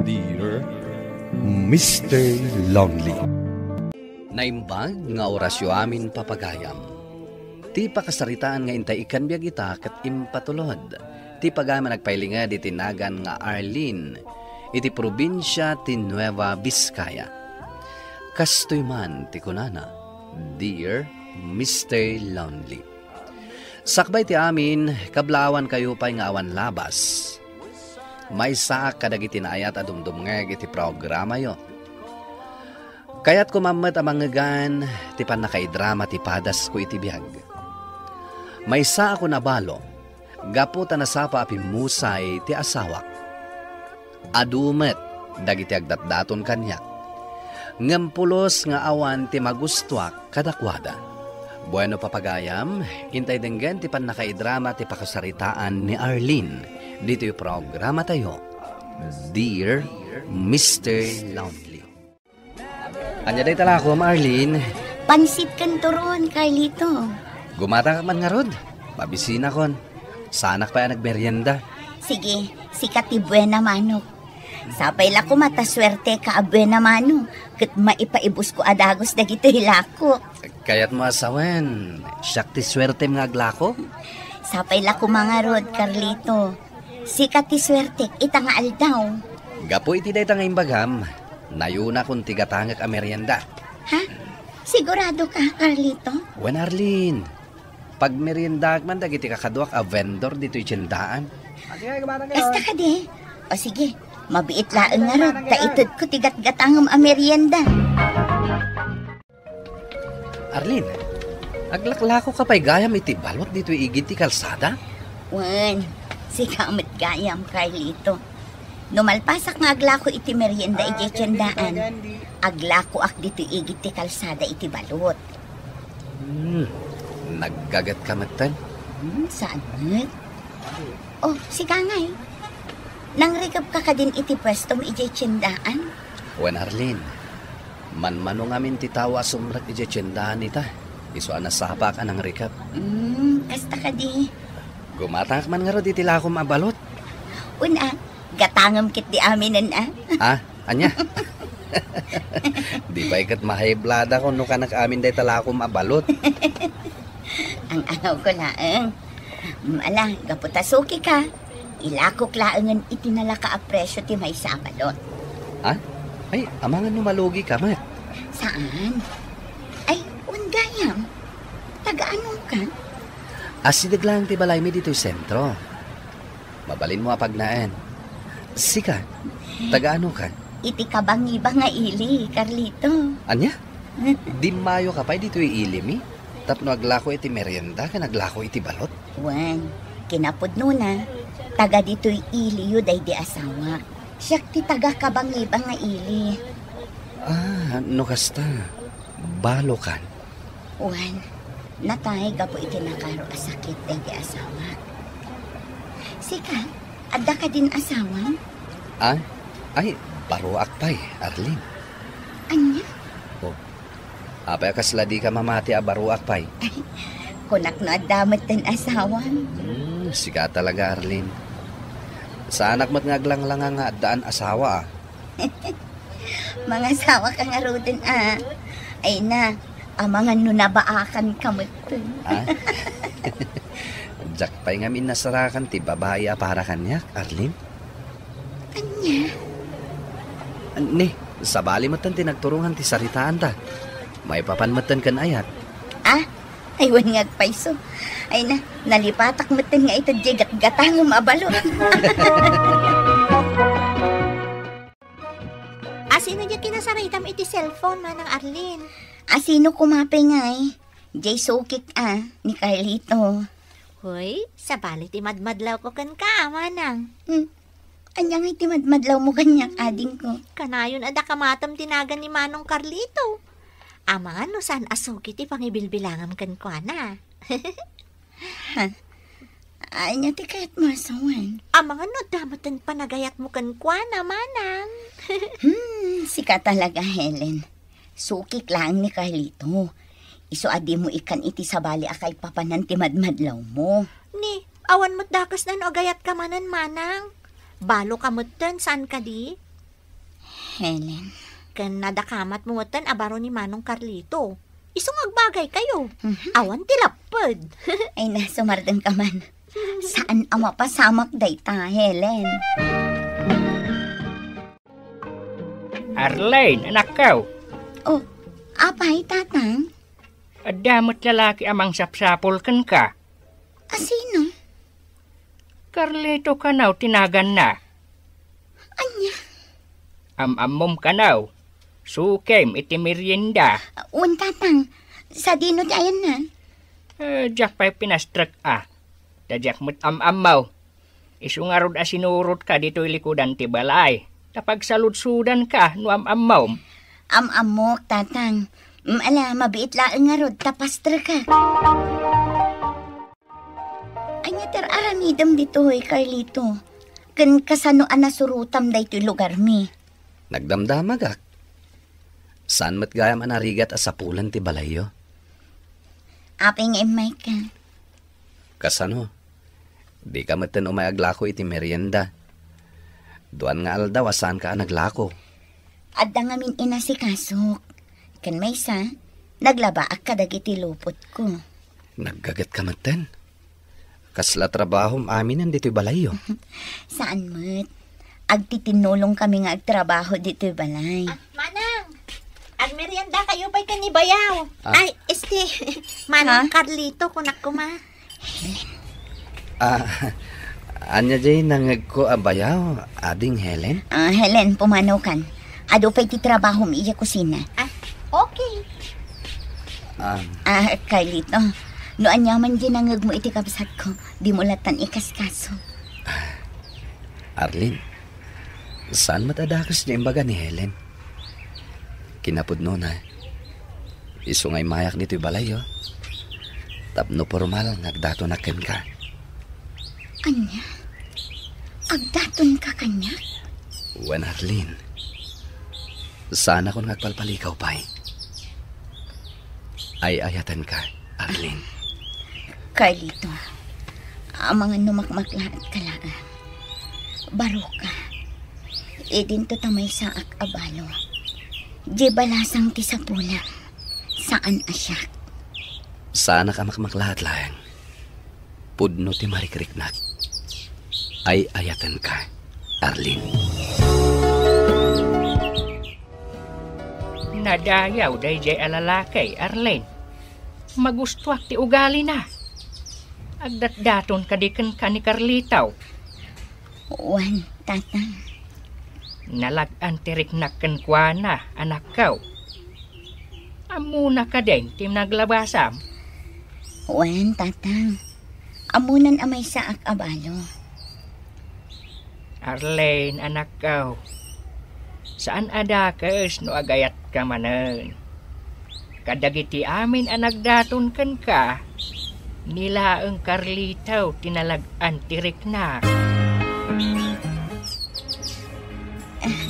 Dear Mr. Lonely. Naimbag nga orasyo amin papagayam. Ti pakasaritaan nga intay ikan biyag ita kat impatulod. Ti pagama nagpailinga di tinagan nga Arlene. Iti probinsya ti Nueva Vizcaya. Kastoy man ti kunana. Dear Mr. Lonely. Sakbay ti amin, kablawan kayo pa'y nga awan labas. May saak kadagiti naayat at dumdumngeg iti programa yo. Kaya't kumamat amangagan, ti pan nakaidrama ti padas ko iti biyag. May sa ako nabalo, gaputa na sapa apimusay ti asawak. Adumet, dagiti agdatdaton kanyak. Ngampulos nga awan ti magustuak kadakwada. Bueno papagayam, intay denggan ti pan nakaidrama ti pakasaritaan ni Arlene. Dito yung programa tayo, Dear Mr. Lonely. Anya day tala ako, Arlene. Pansit kan turon, Carlito. Gumata ka man nga rod. Mabisina kon. Sanak pa yan nagmerienda. Sige, sikat ti buena manok. Sapay la ko mataswerte ka a buena manok. Kat maipaibus ko adagos dagito hilako. Kaya't mo asawan. Siyak ti swerte mga aglako. Sapay la ko mga rod, Carlito. Sikat ti swerte, ita nga aldaw. Gapo iti day tangay bagam. Nayuna kung tigatangak a merienda. Ha? Sigurado ka, Carlito? Wen Arlene, pag merienda man dagiti kakadwak a vendor dito'y tiyendaan. Basta ka di. O sige, mabiit laeng nga rod. Taitod ko tigat-gatangam a merienda. Arlene, aglaklako ka pa'y gayam iti balot dito'y igid ti kalsada? Wen, si kamit gayam, Carlito. Numalpasak nga aglako iti merienda iti tiyendaan. Aglako ak dito igit ti kalsada iti balot. Naggagat ka matan? Saan met? Oh, si Kangay. Nangrikap ka din iti pwestom iti tiyendaan? Wen Arlene, manmano ngamin ti tawa sumrak iti tiyendaan ita. Iso anasapa ka nang rikap. Kasta ka di. Gumatak man nga ro di tila akong mabalot. Una, gatangam kit di aminin Anya? Di ba ikat mahayblada ko no ka nag-amin day tala akong mabalot. Ang araw ko laeng. Ala, gaputasuki ka. Ilakok laengan itinala ka a presyo ti may sabalot. Ay, amangan numalugi ka, mat. Saan? Ay, ungayam. Taga-ano ka? Asidag lang ti balay mi dito'y sentro. Mabalin mo apagnaan. Sika, taga-ano ka? Iti kabangiba nga ili, Carlito. Anya? Di mayo ka pa dito'y ili mi? Tapno aglako iti merienda ka naglako iti balot? Wan, kinapod nuna. Taga dito'y ili yu day di asawa. Siyak ti taga kabangiba nga ili. No kasta. Balo kan. Wan, natay gapo iti nakaro asakit day di asawa. Sika, adda ka din asawan? Ay, baruak pa'y, Arlene. Anya? Apay kasla di ka mamati a baruak pa'y. Ay, kunak na adamat din asawan. Sika talaga, Arlene. Sa anak mo't ngaglang-lang nga daan asawa Mga asawa ka nga rodin Ay na, amangan nunabaakan ka mo ito. Jak pa'y nga minasarakan ti babaya para kanyak, Arlene. Anya? Ni, sabali mo't tinagturungan ti saritaan ta. May papanmatan kan ayat. Ay, wan nga paiso. Ay na, nalipatak matan nga ito gatangam abalot. Asino dyan kinasaritam iti cellphone man ng Arlene? Asino kumapay nga Jay Sokik ni Carlito. Hoy, sabali ti madmadlaw ko kan ka, manang. Anya nga iti madmadlaw mo kanyak, ading ko. Kanayon ada kamatam tinagan ni Manong Carlito. Amangan no saan asuki ti pangibilbilangam kan ko na. Ay niya ti kahit masawan. Amangan no damatan panagayat mo kan ko na, manang. Sika talaga, Helen. Sukik lang ni Carlito. Iso adi mo ikan iti sabali akay papanan ti madmadlaw mo. Ni, awan mo't dakas na no agayat ka manan, manang. Balo ka mo't tan, saan ka di? Helen. Kan nadakamat mo tan abaro ni Manong Carlito. Isong agbagay kayo. Awan tilapad. Ay nasumardeng ka man. Saan ang mapasamak dayta, Helen? Arlene, anak ko. Oh, apay, tatang? Adamot lalaki amang sapsapol kan ka. Sino? Carlito kanaw tinagan na. Anya? Amom kanaw. Sukem iti merienda. Un, tatang. Sa dino tayo na? Diyak pa'y pinastrak Dadyak mo't amaw. Isungarod asinurot ka dito ilikudan ti balay. Tapag saludsudan ka no amaw. Amok, tatang. Ala, mabiit laang nga rod, tapastra ka. Anya aramidam dito, Carlito. Kan kasano anasurutam da ito'y lugar mi. Nagdamdamagak. Saan mat gayam anarigat asapulan ti balayo? Aping emay ka. Kasano? Di ka matan umayaglako iti merienda. Duan nga aldaw asan ka naglako. Adda nga min inasikasok. Kan may sa, naglaba ak kadag iti lupot ko. Naggagat ka matan. Kasla trabaho amin nandito'y balayo. Saan mat? Agtitinulong kami nga agtrabaho dito'y balay. Manang, agmerienda kayo pa'y kanibayaw. Ay, Manong Carlito, kunak ko ma. Anya jay nangag ko abayaw, ading Helen? Helen, pumanaw kan. Ado pa'y titrabaho mi iya kusina. Okay. Carlito, no anyaman ginangag mo iti kabsat ko, di mo latan ikaskaso. Arlene, saan matadakas niya imbaga ni Helen? Kinapudno na. Isungay mayak nito'y balayo. Tapno formal, nagdato na ken ka. Anya? Agdaton ka kanya? Wen Arlene, sana kung nagpalpalikaw pa'y. Ay ayatan ka, Arlene. Carlito, ang mga numakmaklaat kalaan. Baro ka. Idin to tamay saak abalo. Di balasang ti sapula. Saan asyak? Sana ka makmaklahat lang. Pudno ti marikriknak. Ay ayatan ka, Arlene. Nadayaw day jay alalakay, Arlene. Magustuak ti ugali na. Agdat-daton kadikan ka ni Carlitaw. Wan, tatang. Nalag-an tiriknakan kwa na, anak kaw. Amuna ka din, tim naglabasam. Wan, tatang. Amunan amay saak abalo. Arlene, anak kaw. Saan ada kes no agayat ka manen? Kadagiti amin anak daton kan ka. Nila ang Carlitaw tinalag-an tiriknak.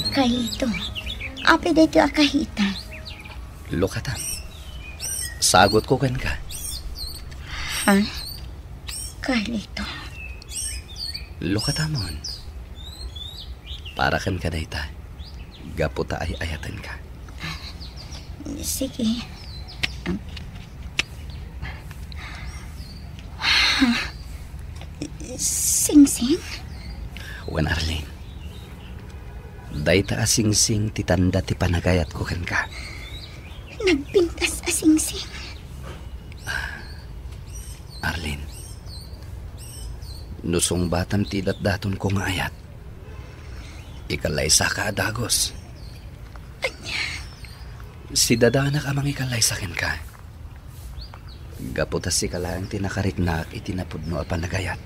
Carlito, api dito akahita. Lukatan. Sagot ko kan ka. Ha? Carlito. Lukatamon. Para kan ka dayta. Gaputa ay ayatan ka. Sige. Sing-sing? Wen Arlene. Dayta asing-sing titanda ti panagayat ko kan ka. Nagpintas asing-sing. Arlene. Nusong batam tidat daton ko nga ayat. Ikalaysa ka adagos. Si dadanak amang ikalaysa ken ka. Gaputas si kalayang tinakariknak itinapudno a panagayat.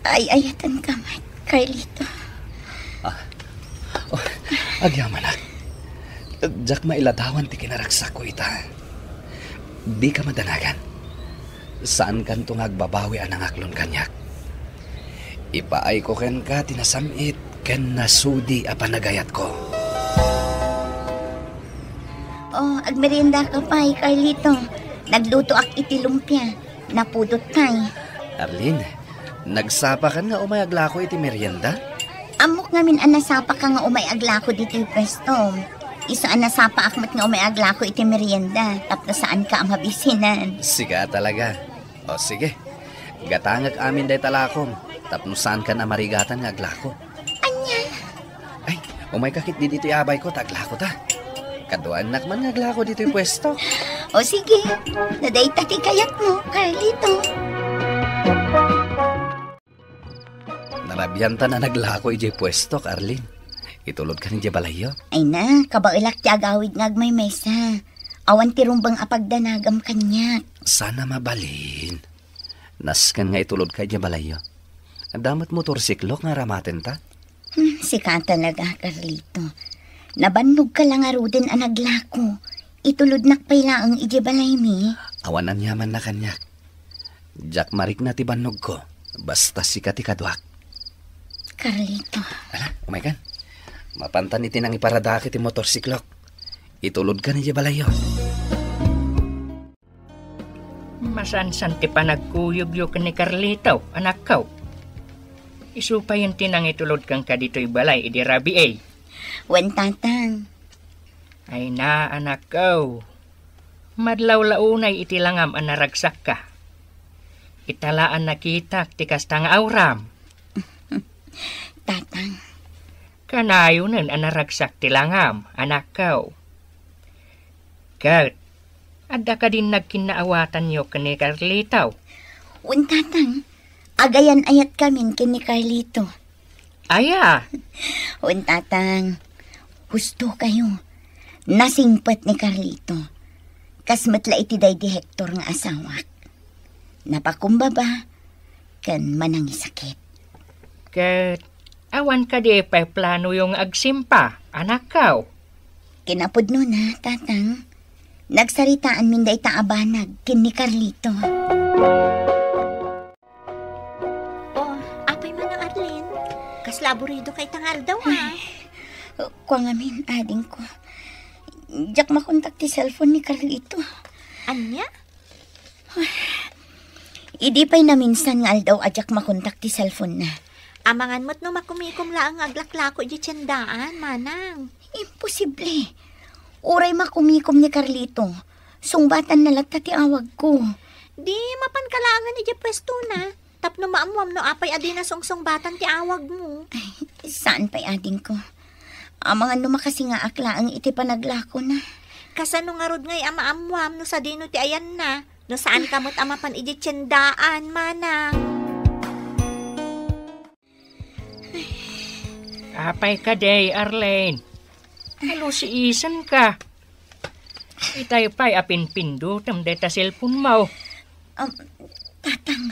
Ay ayatan ka man, Carlito. Agyaman ak. Jak mailadawan ti kinaraksak ko ita. Di ka madanagan. Saan kan tong agbabawi anang aklon kanyak? Ipaay ko ken ka tinasamit ken nasudi a panagayat ko. Oh, agmerienda ka pa, Carlito. Nagluto ak iti lumpia. Napudot tay. Arlene, nagsapa kan nga umayaglako iti merienda? Amok ngamin anasapa ka nga umay aglako dito yung pwesto. Iso anasapa akmat nga umay aglako iti merienda. Tapno saan ka ang mabisinan. Siga talaga. O sige, gatangag amin day talakom. Tapno saan ka na marigatan nga aglako. Anya? Ay, umay kakit di dito abay ko, taglako ta. Kaduan nakman nga aglako dito yung pwesto. O sige, naday tati kayat mo, Carlito. Narabiyanta na naglako ije pwesto, Carlin. Itulod ka ni je balayo. Ay na, kabailak ti agawid ngagmay mesa. Awan ti rumbang apagdanagam kanyak. Sana mabalin. Naskan nga itulod ka je balayo. Damat motorsiklo nga ramaten ta. Sika talaga, Carlito. Nabannog ka lang aruden ang naglako. Itulod nakpayla ang ije balay mi. Awanan yaman na kanyak. Jack marik na ti bannog ko. Basta sika ti kadwak. Carlito. Ala, umaykan. Mapantan iti nang iparadaki ti motorsiklok. Itulod ka ni je balayo. Masansan ti panagkuyog-yog ni Carlito, anak ko. Isupayin ti nang itulod kang ka dito'y balay, idi rabi ay. Wen tatang. Ay na, anak ko. Madlaw-launay iti langam ang naragsak ka. Italaan nakita ti kastang auram. Tatang. Kanayonan ang naragsak ti langam, anak ko. Kat, adda ka din nagkinaawatan nyo kani Carlito. Wen tatang. Agayan ayat kamin kini Carlito. Aya, Wen tatang. Gusto kayo. Nasingpet ni Carlito. Kasmatla iti day di Hector nga asawak. Napakumbaba. Kan manangisakit. kat, awan ka di pa plano yung agsimpa, anak ko. Kinapudno na, tatang. Nagsaritaan min day taabanag kini Carlito. Apay man ang Arlene. Kaslaburido kay tangal daw ha. Kwa ngamin, ading ko. Diyak makontak ti cellphone ni Carlito. Anya? Idi pa'y na minsan nga aldaw adyak makontak ti cellphone na. Amangan mo't no makumikom laang aglaklako di tiyandaan, manang. Imposible. Uray makumikom ni Carlito. Sungbatan na lata ti awag ko. Di mapankalangan ni di pwesto na. Tapno maamuam no apay adi na songsong batan ti awag mo. Saan pa'y ading ko? Amangan no makasi nga akla ang iti panaglako na. Kasano nga rod ngay amaamuam no sa dino ti ayan na. No saan kamot amapan iti tiyandaan, manang. Apay ka day, Arlene. Halusiisan ka. Itay pa'y apinpindo tam deta cellphone mo. Tatang,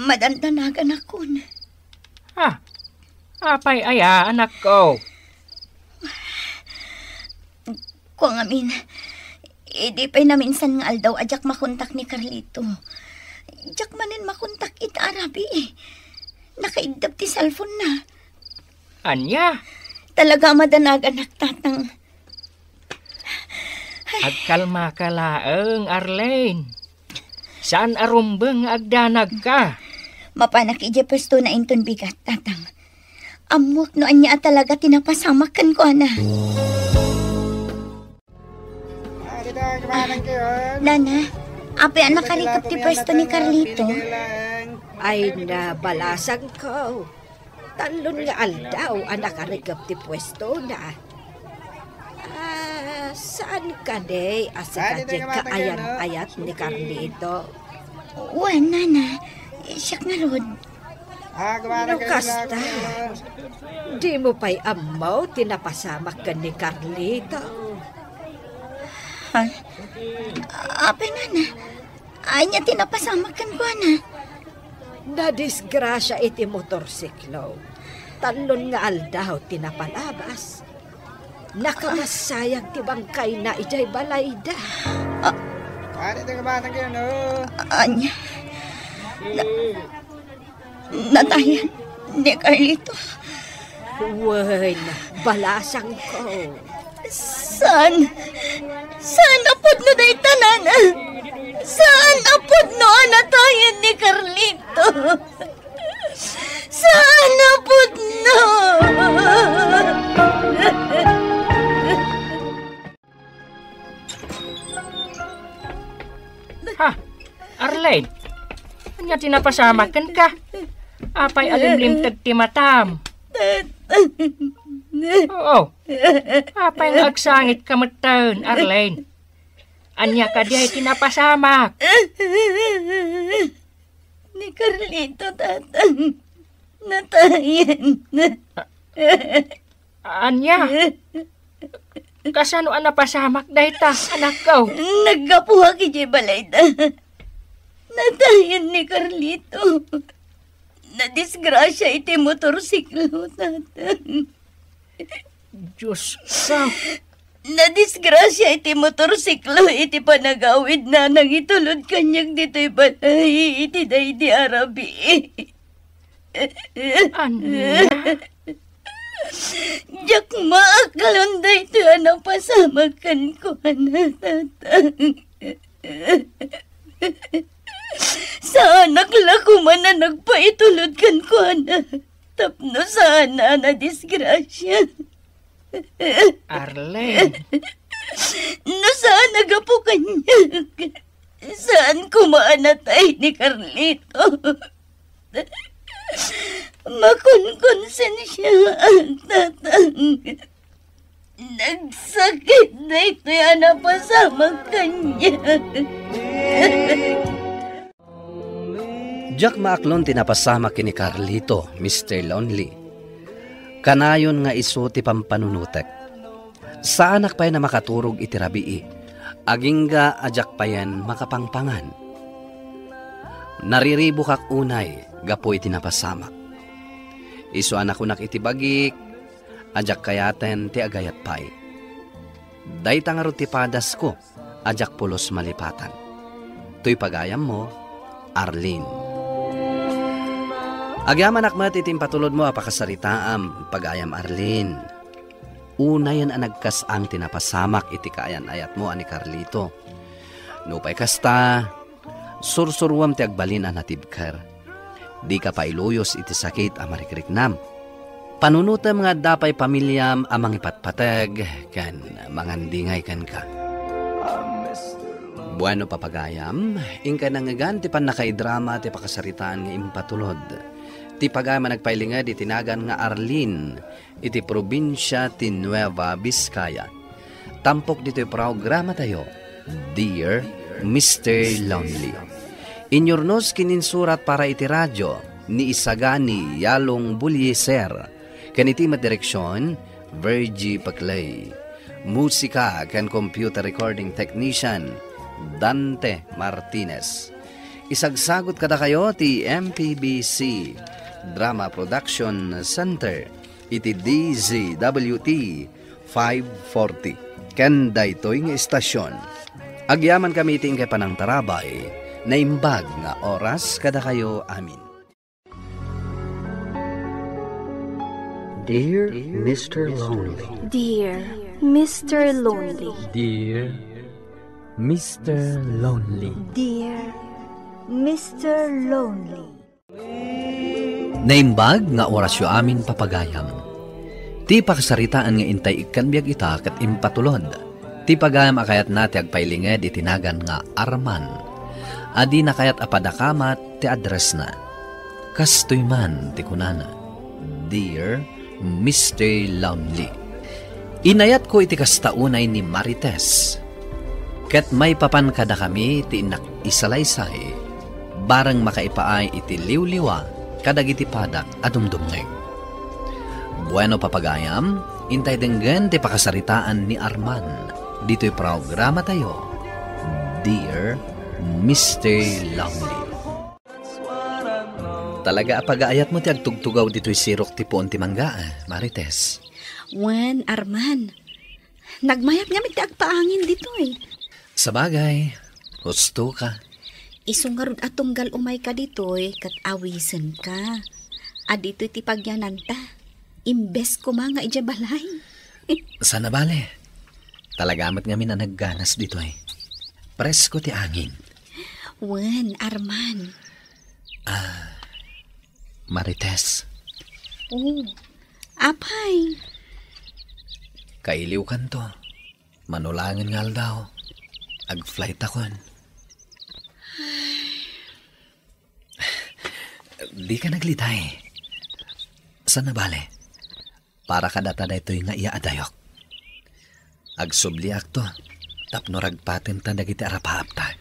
madandanagan ako na. Ha? Apay aya, anak ko. Kung amin, hindi pa'y na minsan nga aldaw adyak makontak ni Carlito. Adyak manin makontak it Arabi eh. Nakaigdap ti cellphone na. Anya? Talaga madanag anak tatang. Agkalma ka laeng, Arlene. Saan arumbeng agdanag ka? Mapanak ije pesto na inton bigat tatang. Amwak no anya talaga tinapasamakan ko na. Nana, api anak karikap ti pwesto ni Carlito. Ay nabalasang ko. Talon nga aldaw anak karikap ti pwesto na. Saan ka day asikadye kaayan-ayat ni Carlito? Wan, Nana. Siyak nga rod. No kasta, di mo pa'y amaw tinapasamak ka ni Carlito. Ha? Ape, Nana. Ay niya tinapasamakan ko, na. Nadisgrasya iti motorsiklo. Talon nga aldaw tinapalabas. Nakamasayag ti bangkay na ijay balayda. Anya. Natayan ni Carlito. Uy, balasang ko. Saan apod no day tanan? Saan apod no natayan ni Carlito? Saan apod tinapasamakan ka. Apay alimlim ti matam. Oo. Apay nga agsangit kamatan, Arlene. Anya ka di ay tinapasamak. Ni Carlito, tatang. Natayan. Anya? Kasano ang napasamak dahil ta, anak ko? Nagkapuha ki balay da. Natayan ni Carlito. Nadisgrasya iti motorsiklo, tatang. Diyos ko. Nadisgrasya iti motorsiklo iti panagawid na nang itulod kanyang dito'y balay iti day di Arabi. Anya? Diyak maakalon day ito anang pasamakan ko na tatang. Sa anak lako man na nagpaitulod kan ko na tapno sana na disgrasya. Arlene. No saan nagapo kanya? Saan kumaanatay ni Carlito? Makunkonsen siya ang tatang. Nagsakit na ito yan na pasama kanya. Jack maaklon tinapasama kini Carlito, Mr. Lonely. Kanayon nga iso ti pampanunutek. Sa anak pa'y na makaturog iti rabii, agingga ajak payan makapangpangan. Nariribo kak unay, gapoy tinapasamak. Iso anak unak iti bagik, ajak kayaten ti agayat pay. Day tangarot ti padas ko, ajak pulos malipatan. Tuy pagayam mo, Arlene. Agyaman akmat itim patulod mo apakasaritaam pagayam Arlene. Unayan ang nagkasang tinapasamak iti kaayan ayat mo ani Carlito. Nupay kasta, sursurwam ti agbalin ang natibkar. Di ka pa iluyos iti sakit ang marikriknam. Panunutam nga dapay pamilyam amang ipatpatag kan mangandingay kan ka. Bueno papagayam, ingka nangagan ti pan nakaidrama ti pakasaritaan nga impatulod. Ti pagama nagpailingad iti tinagan nga Arlene, iti probinsya ti Nueva Vizcaya. Tampok dito'y programa tayo, Dear Mr. Lonely. Inyornos kininsurat para iti radyo ni Isagani Yalong Bulyeser. Kaniti direksyon, Virgie Paclay. Musika kan computer recording technician, Dante Martinez. Isagsagot kada kayo ti MPBC Drama Production Center iti DZWT 540 ken daytoy nga istasyon. Agyaman kami iti kay panang tarabay na imbag nga oras kada kayo amin. Dear Mr. Lonely. Dear Mr. Lonely. Dear Mr. Lonely. Dear Mr. Lonely. Naimbag nga orasyo amin papagayam. Ti pakasaritaan nga intay ikan biyag ita kat impatulod. Ti pagayam akayat nati agpailinged itinagan nga Arman. Adi na kayat apadakamat ti address na. Kastoy man ti kunana. Dear Mr. Lonely. Inayat ko iti kastaunay ni Marites. Ket may papan kada kami ti inak isalaysay. Barang makaipaay iti liwliwa kadagiti padak adumdumngeg. Bueno papagayam, intay denggen ti pakasaritaan ni Arman. Dito'y programa tayo, Dear Mr. Lonely. Talaga apagaayat mo ti agtugtugaw dito'y sirok ti puon ti mangga, Marites. Wen, Arman. Nagmayap niya ti agpaangin dito eh. Sabagay, gusto ka. Isungarod atunggal umay ka dito eh, kat awisen ka. Adito ti pagyanan ta. Imbes ko mga ijabalay. Sana bale. Talagamat nga min ang nagganas dito eh. Presko ti angin. Wen, Arman. Marites. Oh, apay. Kailiw kan to. Manulangin nga daw. Ag-flight akon. Di ka naglitay. Saan na bale? Para ka data da ito'y nga iaadayok. Agsubliak to. Tapno ragpaten ta dagiti arapahapta.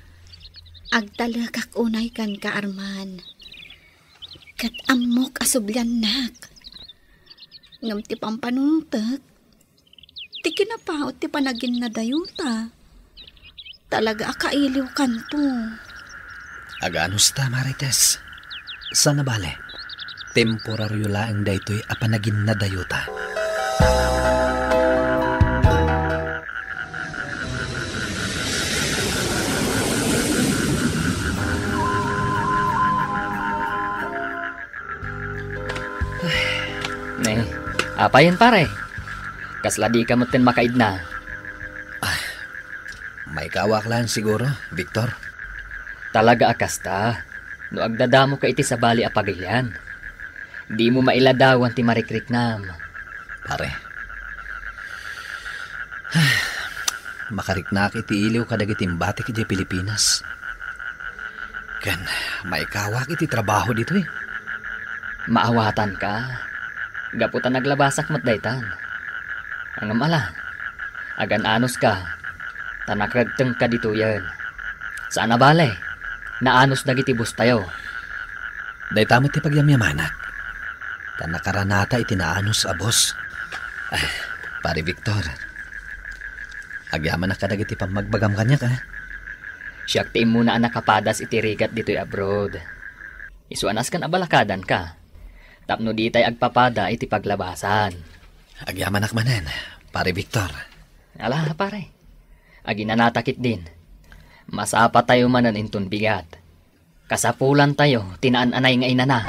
Agtalakak unay kan ka, Arman. Kat amok asublyan nak. Ngam ti pampanuntak. Ti kinapaot ti panagin na dayuta. Talaga akailiw kanto. Aganos ta, Marites? Saan na bale? Temporaryo laang daytoy apanagin na dayuta. Apayan pare? Kasla di ka moten makaid na. May kawak lang siguro, Victor. Talaga akasta. No agdadamo ka iti sa bali apagilyan. Di mo mailadawan ti marikriknam. Pare. Makariknak iti iliw kadagiting batik iti Pilipinas. Kan, may kawak iti trabaho dito eh. Maawatan ka. Gaputan naglabasak matdaytan. Ang amala, agan anos ka, tanakragteng ka dito yan. Saan na bale? Naanos dagitibus tayo. Daytamot ti pagyamyamanak. Tanakaranata itinaanos a boss. Pare Victor, agyaman na ka dagiti pamagbagam kanya ka. Siyak ti muna ang nakapadas iti rigat dito'y abroad. Isuanas kan abalakadan ka. Tapno di tayo agpapada iti paglabasan. Agyamanak manen, pare Victor. Ala, pare. Aginanatakit din. Masapa tayo manan intun bigat. Kasapulan tayo, tinaan-anay nga inana.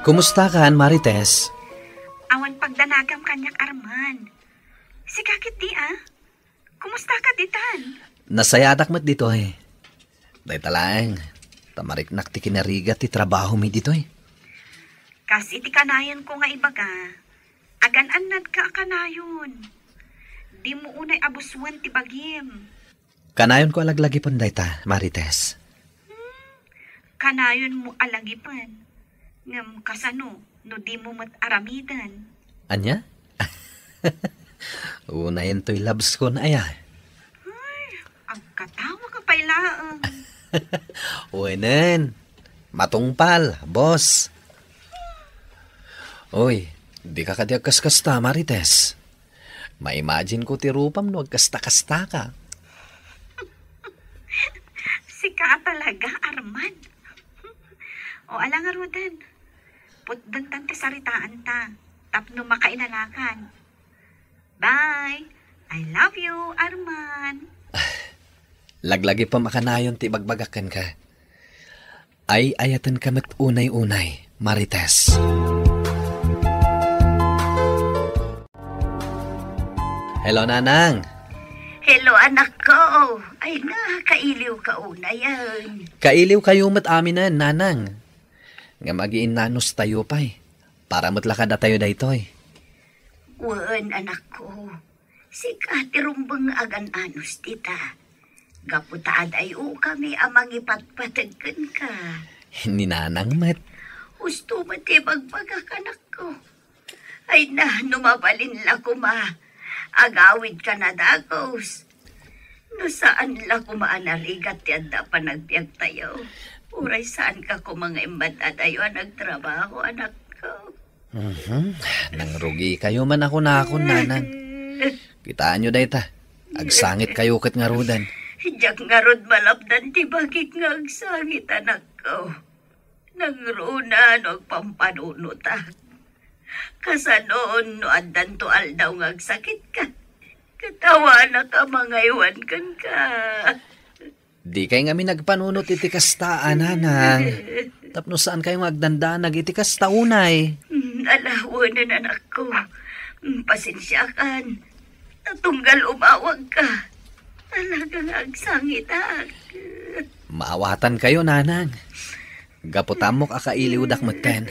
Kumusta ka, Marites? Awan pagdanagam kanyak, Arman. Sikakit di, Kumusta ka ditan? Nasayadak mat dito eh. Day talang, tamariknak ti kinarigat ti trabaho mi dito eh. Kasi ti kanayon ko nga ibaga, agan-anad ka kanayon. Di mo unay abuswan ti bagim. Kanayon ko alaglagi pon dayta, Marites. Kanayon mo alagipan. Ngam kasano, no di mo mat aramidan. Anya? Unayan to'y labs ko na aya. Ay, ang katawa ka pailaang. Uwenen, matungpal, boss. Uy, di ka kadi agkaskasta, Marites. Ma-imagine ko ti rupam no agkasta-kasta ka. Sika talaga, Arman. O alang arudan, putdan tan ti saritaan ta, tapno makainanakan. Bye! I love you, Arman. Laglagi pa makanayon ti bagbagakan ka. Ay ayatan ka mat unay-unay, Marites. Hello, Nanang. Hello, anak ko. Ay nga, kailiw ka una yan. Kailiw kayo mat aminan, Nanang. Nga magiin nanos tayo pa eh. Para matlakad na tayo daytoy. Wan, anak ko. Si katirumbang agan-anos tita. Gaputaad ay kami amang ipatpatagkan ka. Ni Nanang mat. Gusto mo ti magbagak, anak ko. Ay na, numabalin la kuma. Agawid ka na dagos. No saan la kumaanarigat ti adda pa nagbiag tayo. Uray saan ka kumanga imbadadayo nagtrabaho, anak ko. Nangrugi kayo man ako na ako, Nanang. Kitaan nyo dayta. Agsangit kayo kat ngarudan. Diyak ngarod malapdan ti bagik nga agsangit, anak ko. Nangruna no agpampanunota. Kasanoon no addan to aldaw nga agsakit ka. Katawa na ka mga iwan kan ka. Di kay nga mi nagpanunot iti kastaan, Nanang. Tapno saan kayo magdanda nag iti kastaunay? Alawanan, anak ko. Pasensya kan. Natunggal umawag ka. Talagang agsangitak. Maawatan kayo, Nanang. Gaputamok akailiwdak maten.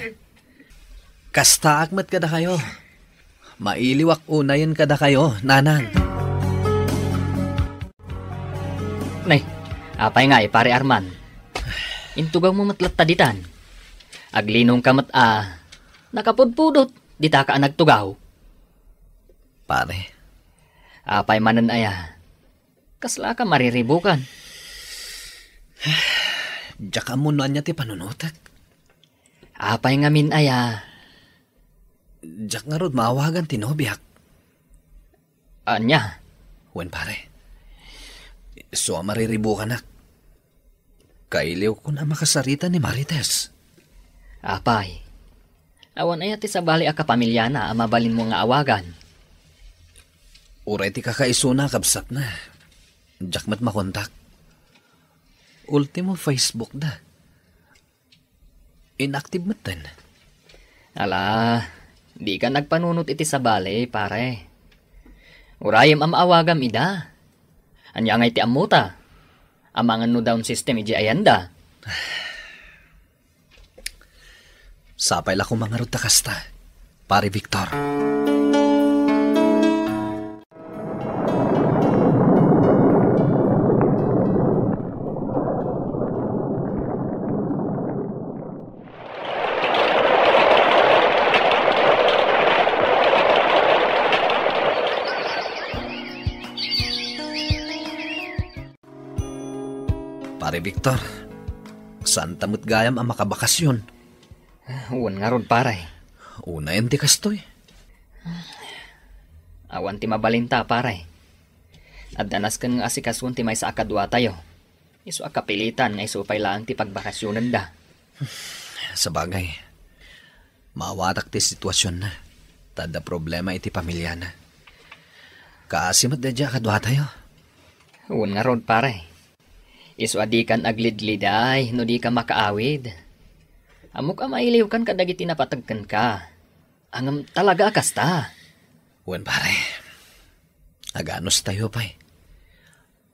Kastaak mat kada kayo. Mailiwak unayan kada kayo, Nanang. Nay, apay nga pare Arman. Intugaw mo matlat taditan. Aglinong ka nakapudpudot, dita ka nagtugaw. Pare, Apay manan aya. Kasla ka mariribukan. diyak mo na niya ti panunutak. Apay ngamin aya. Diyak nga rod maawagan ti nobiak. Anya? Wen pare, so mariribukan nak. Kailiw ko na makasarita ni Marites. Apay. Awan aya ti sabali a kapamilya na mabalin mo nga awagan. Uray ti kakaisuna kabsat na. Diyak mat makontak. Ultimo Facebook na. Inactive mat din. Ala, di ka nagpanunot iti sabali, pare. Urayam am awagam ida. Anya nga iti amuta. Amangan no down system iji ayanda. Sapay la ko mga ruta kasta. Pare Victor. Pare Victor, saan tamot gayam ang makabakasyon? Uwan nga ron, pare. Una yan ti kastoy. Awan ti mabalinta, pare. At danas kan nga asikasun ti may sa akadwa tayo. Isu akapilitan na isupay lang ti pagbakasyonan da. Sa bagay, mawatak ti sitwasyon na. Tada problema iti pamilya na. Kaasimat da dya kadwa tayo. Uwan nga ron, pare. Isu adikan aglidliday, no di ka makaawid. Amok mailiw kan kadagiti napatagkan ka. Angam talaga akasta. Wen pare, aganos tayo pa'y.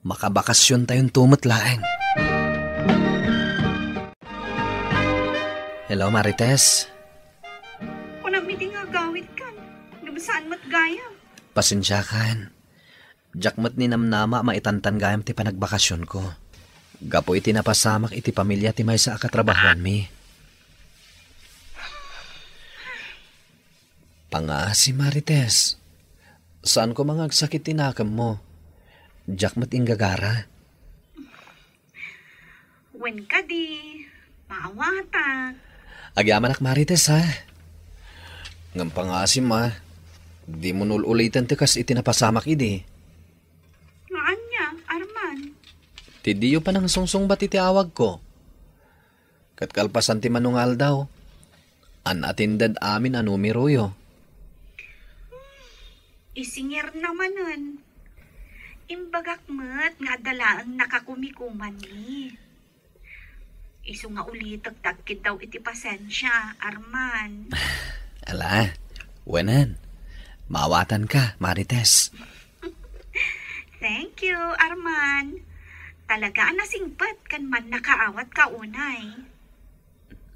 Makabakasyon tayong tumot laeng. Hello, Marites. Kunang miti nga gawit kan. Nabasaan mat gayam. Pasensya kan. Diyak mat ni namnama maitantan gayam ti panagbakasyon ko. Gapo iti napasamak iti pamilya ti may sa akatrabahuan mi. Si Marites, saan ko mga agsakit tinakam mo? Diyak mat inggagara. Wen ka di, maawata. Agyaman ak Marites ha. Ngam pangasim ha. Di mo nululitan ti kas iti napasamak idi. Ngaan niya, Arman. Ti diyo pa nang sungsong bat iti awag ko. Katkalpasan ti manungal daw. An-atindad amin anumiroyo. Isingir namanan. Imbagak mat nga dalaang nakakumikuman ni. Isu nga ulit tagtagkid daw iti pasensya, Arman. Ala, wenan. Mawatan ka, Marites. Thank you, Arman. Talaga nasingpat kan man nakaawat ka unay.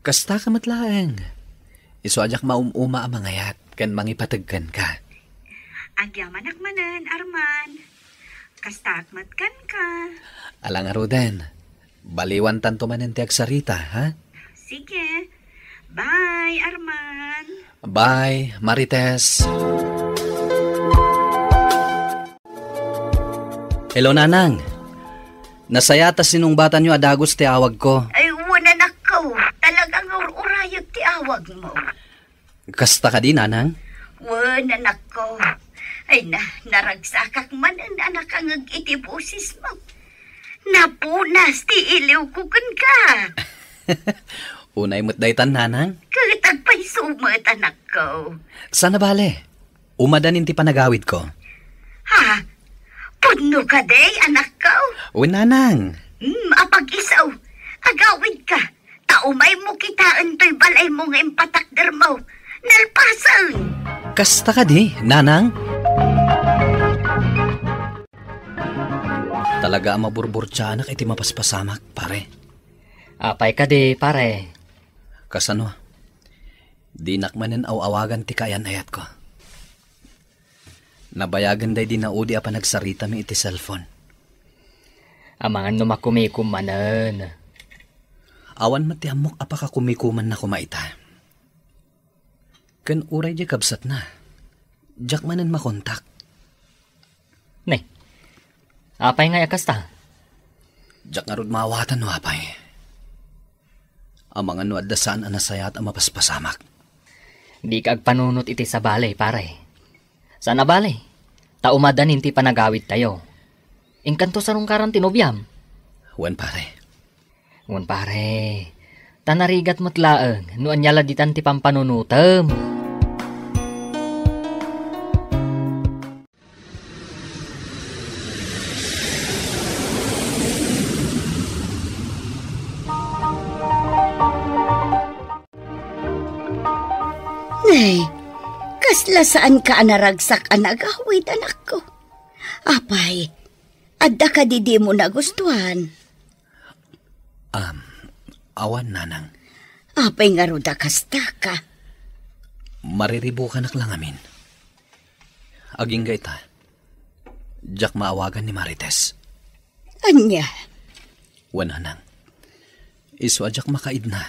Kasta ka matlaeng. Isuadyak maumuma ang mangayat kan mangipatagkan ka. Agyaman akmanan, Arman. Kastakmat kan ka. Alang arudan, baliwan tanto manen ti agsarita, ha? Sige. Bye, Arman. Bye, Marites. Hello, Nanang. Nasayata sinong bata nyo adagos ti awag ko. Ay, wala na ko. Talagang urayag ti awag mo. Kasta ka di, Nanang? Wala na ko. Ay naragsakak man ang anak ang iti busis mo. Napunas ti iliw kukun ka. Unay mo't daytan, Nanang? Katag pa'y sumat anak ko. Sana bale? Umadanin ti panagawid ko. Ha? Puno ka day, anak ko? Uy, Nanang. Apag-isaw. Agawid ka. Taumay mo kitaan to'y balay mo nga impatakder mo. Nalpasan. Kasta ka di, Nanang? Talaga ang maburburtsanak iti mapaspasamak, pare. Apay ka di, pare. Kasano? Di nakmanen awagan ti kayan ayat ko. Nabayagan day di naudi apa nagsarita mi iti cellphone. Amangan no makumikum manen. Awan mati amok apaka kumikuman na kumaita. Kan uray di kabsat na. Jak manan makontak. Ne, apay nga yakas ta? Jak nga rod maawatan no apay. Ang mga nuad da saan anasayat ang mapaspasamak. Di ka agpanunot iti sa balay, pare. Sana balay? Taumadan inti panagawid tayo. Inkanto sa rong karan tinubiyam. Wan pare. Wan pare. Tanarigat mo't laeng, no anyala ditan ti pampanunutem. Nay, kasla saan ka anaragsak anagawid, anak ko? Apay, adda ka di mo nagustuhan. Awan nanang. Apay nga ruda kasta ka. Mariribo ka nak lang amin. Aging gaita. Jak maawagan ni Marites. Anya? Wan nanang. Isu ajak makaid na.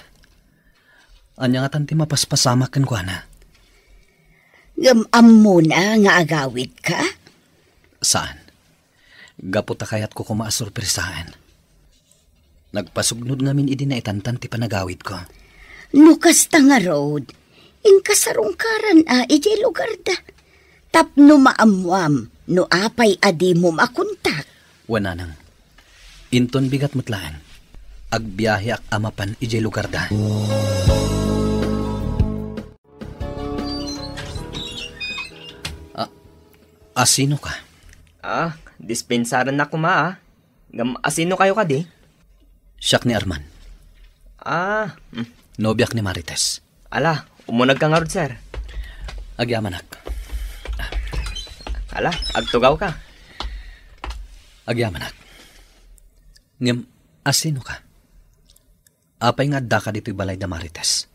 Anya nga tanti mapaspasamakan ko na. Gamam mo na nga agawid ka? Saan? Gaputa kayat ko kumaasurpresaan. Nagpasugnod ngamin idi na itantan ti panagawid ko. Nukas ta nga road, inkasarungkaran iti lugar da. Tapno maamwam, no apay adi mo makuntak. Wananang, inton bigat mutlaan, agbiyahe ak amapan iti lugar da. Asino ka? Dispensaran na kuma asino kayo ka di? Siyak ni Arman. Nobyak ni Marites. Ala, umunag ka nga rod, sir. Agyamanak. Ala, agtugaw ka. Agyamanak. Ngem, asino ka? Apay nga da ka dito'y balay da Marites.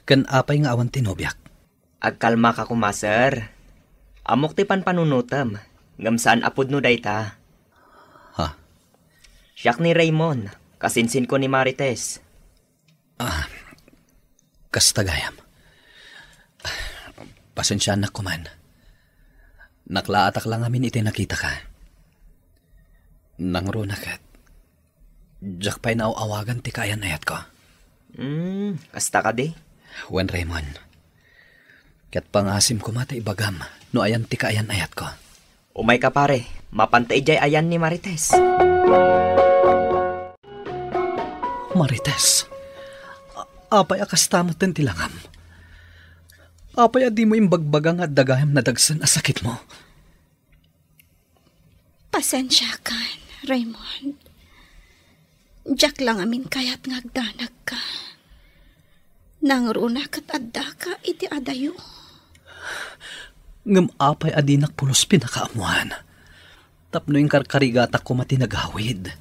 Kan apay nga awan tinobyak. Agkalma ka kuma, sir. Amok ti panpanunutam. Ngam saan apod no dayta. Ha? Siyak ni Raymond. Kasinsin ko ni Marites. Kastagayam. Pasensya na kuman. Naklaatak lang amin iti nakita ka. Nangro nakat. Jak pa'y nauawagan ti kayan ayat ko. Kasta ka di? Wan Raymond. Kat pangasim ko mata ibagam no ayan ti kayan ayat ko. Umay ka pare. Mapantay jay ayan ni Marites. Marites, apay akastamot ten tilangam. Apay adi mo imbagbagang at dagayam na dagsan asakit mo. Pasensya ka, Raymond. Diyak lang amin kaya't ngagdanag ka. Nangruna kat adda ka iti adayo. Ngam apay adi nakpulos pinakaamuhan. Tapno yung karkarigatak ko matinagawid.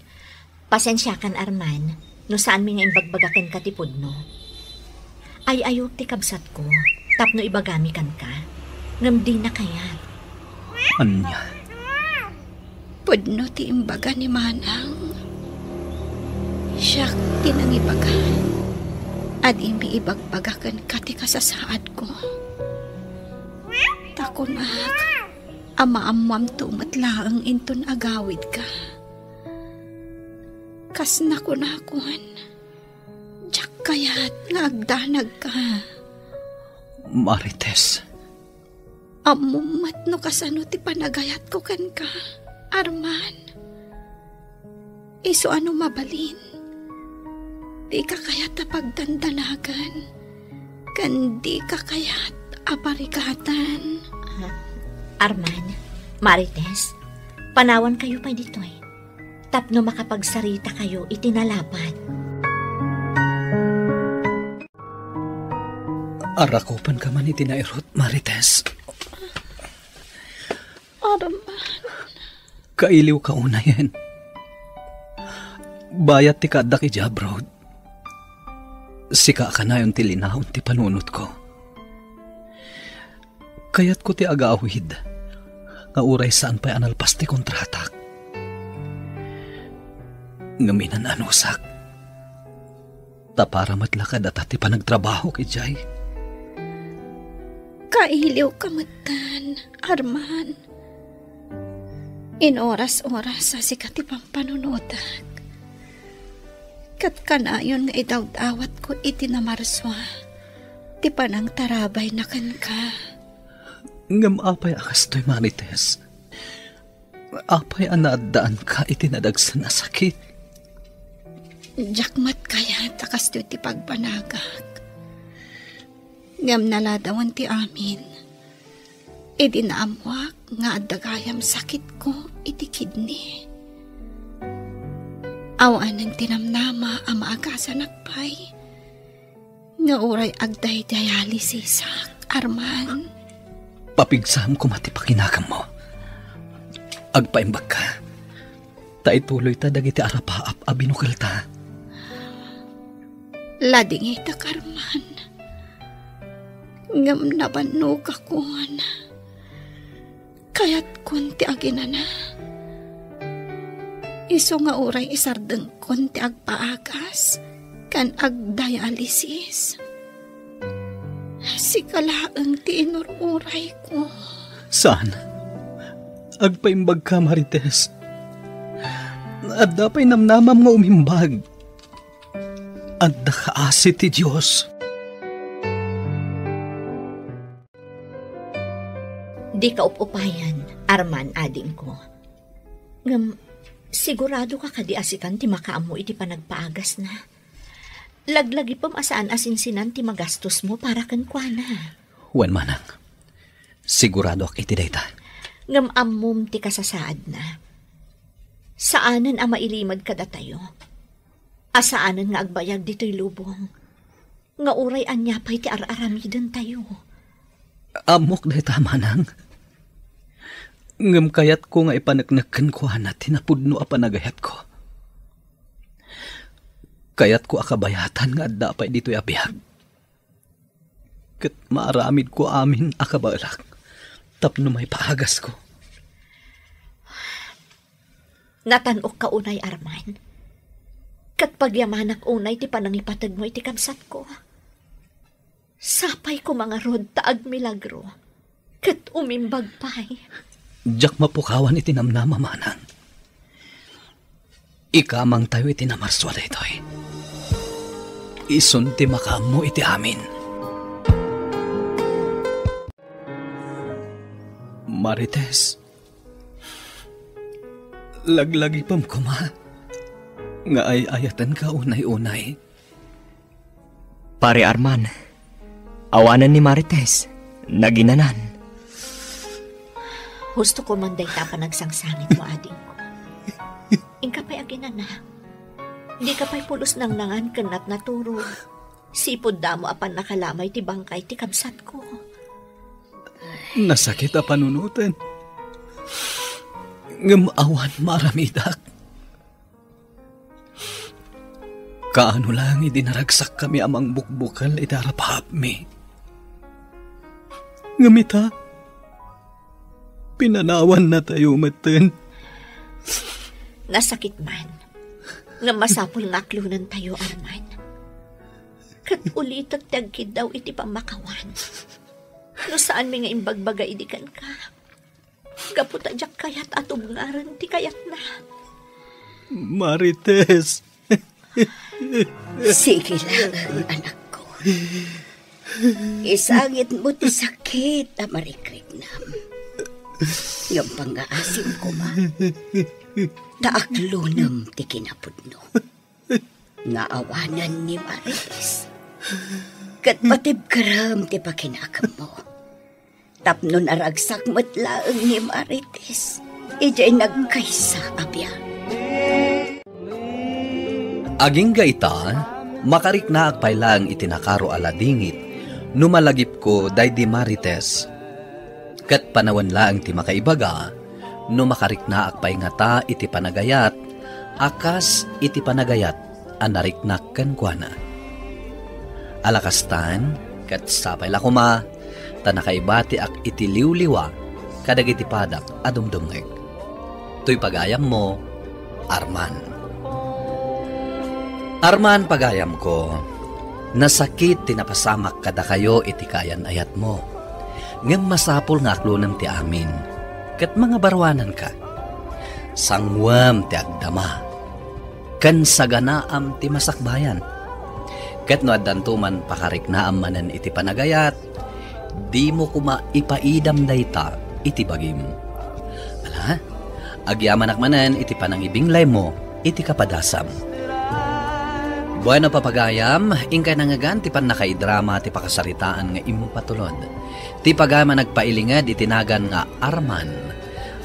Pasensya kan, Arman. No saan mi nga imbagbagakan katipod no. Ay ayok ti kabsat ko. Tapno ibagami kan ka. Ngam di na kayat. Anya? Pudno ti imbaga ni Manang. Siya tinang ibaga. At imi ibagbagakan ka ti kasasaad ko. Takunak. Ama-amam tumatlaang inton agawid ka. Kas nakunakuan. Diyak kaya't nga agdanag ka. Marites. Amumat no kasano ti panagayat ko kan ka, Arman. Iso ano mabalin. Di ka kaya't pagdandanagan. Kan di ka kaya't aparikatan. Arman, Marites, panawan kayo pa dito eh. Tapno makapagsarita kayo itinalapat. Arakopan ka man itinairot, Marites. Arman. Kailiw ka una yan. Bayat ti kadak ija abroad. Sika ka na yung tilinahon ti panunot ko. Kayat ko ti agawid. Nga uray saan pa'y analpas ti kontratak. Ngaminan anusak. Para matlakad at ati pa nagtrabaho kay Jay. Kailiw kamatan, Arman. In oras-oras sa sikat ipang panunutak. Kat kanayon nga idawd-awat ko itinamarswa. Ti panang tarabay na kan ka. Ngam apay akas to'y Marites. Apay anaadaan ka itinadagsan na sakit. Jakmat kaya takas to'y ti pagbanagak. Ngam naladawan ti amin. Idinaamwak nga adagayam sakit ko iti kidney. Awan ng tinamnama ang maagasan akpay. Nga uray agday dialysis Arman. Papigsam ko matipakinakam mo. Agpaimbag ka. Taituloy ta dagiti arapaap abinukal ta. Lading ita Arman. Ngam nabannog ako na. Kaya't kunti aginana. Iso nga uray isardeng kunti agpaagas kan agdialysis. Sikalaang ti inururay ko. Saan? Agpaimbag ka, Marites. At dapay namnamam nga umimbag. At dakaasi ti Diyos. Di ka upayan, Arman, ading ko. Ngam, sigurado ka kadi asikan ti makaamo iti panagpaagas na. Laglagi pamasaan asinsinan ti magastos mo para kan kwa na. Wan manang, sigurado ak iti dayta. Ngam amom ti kasasaad na. Saanan ang mailimad kada tayo? Asaanan nga agbayag dito'y lubong? Nga uray anyapay ti ar-aramidan tayo. Amok dayta manang. Ngam kayat ko nga ipanagnakan ko na tinapudno a panagayat ko. Kayat ko akabayatan nga dapay dito'y abiyag. Kat maaramid ko amin akabalak. Tapno may paagas ko. Natanok ka unay, Arman. Kat pagyamanak unay ti panangipatag mo iti kamsat ko. Sapay ko mga rod taag milagro. Kat umimbag pa'y. Diyak mapukawan iti namnama manang. Ikamang tayo iti namarswa da ito'y. Isun ti makamo iti amin. Marites, laglagi pam kuma, nga ay ayatan ka unay-unay. Pare Arman, awanan ni Marites, naginanan. Gusto ko man day tapa nagsangsangit mo, ading ko. Ingka pa'y aginan na. Di ka pa'y pulos nang nangan kanat naturo. Sipod damo apan nakalamay ti bangkay ti kamsat ko. Nasakit a panunutan. Ngamawan maramidak. Kaano lang idinaragsak kami amang bukbukal idarapahap mi. Ngamita, pinanawan na tayo matan. Nasakit man. Nga masapol nga aklunan tayo, Arman. Kat ulit at tagkid daw iti pamakawan. No saan mi nga imbagbaga idikan ka. Gaputa jak kayat at ubngaran ti kayat na. Marites. Sige lang, anak ko. Isangit mo ti sakit na marikrignam. Yung pang-aasim ko ma. Daaklunam ti kinapudno. Naawanan ni Marites. Kat patibkaram ti pakinakam mo. Tapnon aragsak mo't laeng ni Marites. Ijay nagkaysa abya. Aging gaita, makariknaak pay lang itinakaro aladingit, numalagip ko day di Marites. Kat panawan lang ti makaibaga, numakariknaak pay nga ta iti panagayat, akas iti panagayat, anariknak kan kuana. Alakastan, kat sapay lakuma, tanakaibati ak iti liwliwa, kadag iti padak adumdumeg. Tuy pagayam mo, Arman. Arman pagayam ko, nasakit tinapasamak kada kayo iti kayan ayat mo. Ngem masapul nga aklunem ti amin, ket mga barwanan ka. Sangwam ti agdama, kan saganaam ti masakbayan. Ket no addantuman pakariknaam manen iti panagayat, di mo kuma ipaidam dayta iti bagim. Ala, agyamanak manen iti panangibinglay mo iti kapadasam. Bueno papagayam, ingkay nangagan ti pan nakaidrama ti pakasaritaan nga impatulod. Ti pagama nagpailingad itinagan nga Arman,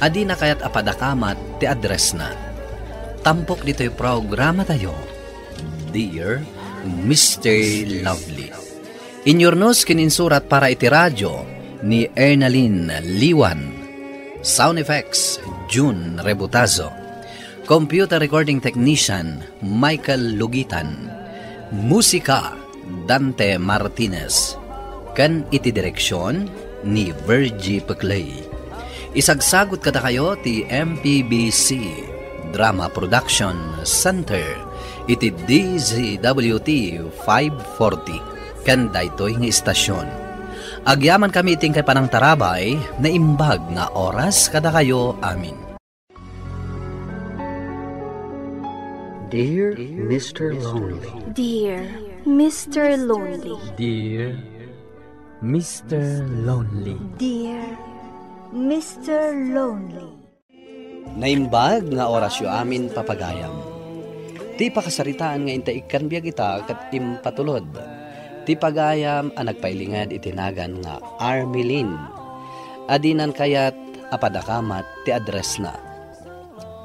adi na kayat apadakamat ti address na. Tampok dito'y programa tayo, Dear Mr. Lovely. Inyornos kininsurat para iti radyo ni Ernaline Liwan. Sound effects, June Rebutazo. Computer recording technician, Michael Lugitan. Musika, Dante Martinez. Kan iti direksyon ni Virgie Peclay. Isagsagot kada kayo ti MPBC Drama Production Center. Iti DZWT 540. Kan daytoy nga istasyon. Agyaman kami iting kay panang tarabay na imbag nga oras kada kayo amin. Dear Mr. Lonely. Dear Mr. Lonely. Dear Mr. Lonely. Dear Mr. Lonely. Naimbag nga orasyo amin papagayam. Ti pakasaritaan nga intaikan biyag ita kat impatulod. Ti pagayam ang nagpailingad itinagan nga Armelin. Adinan kayat apadakamat ti address na.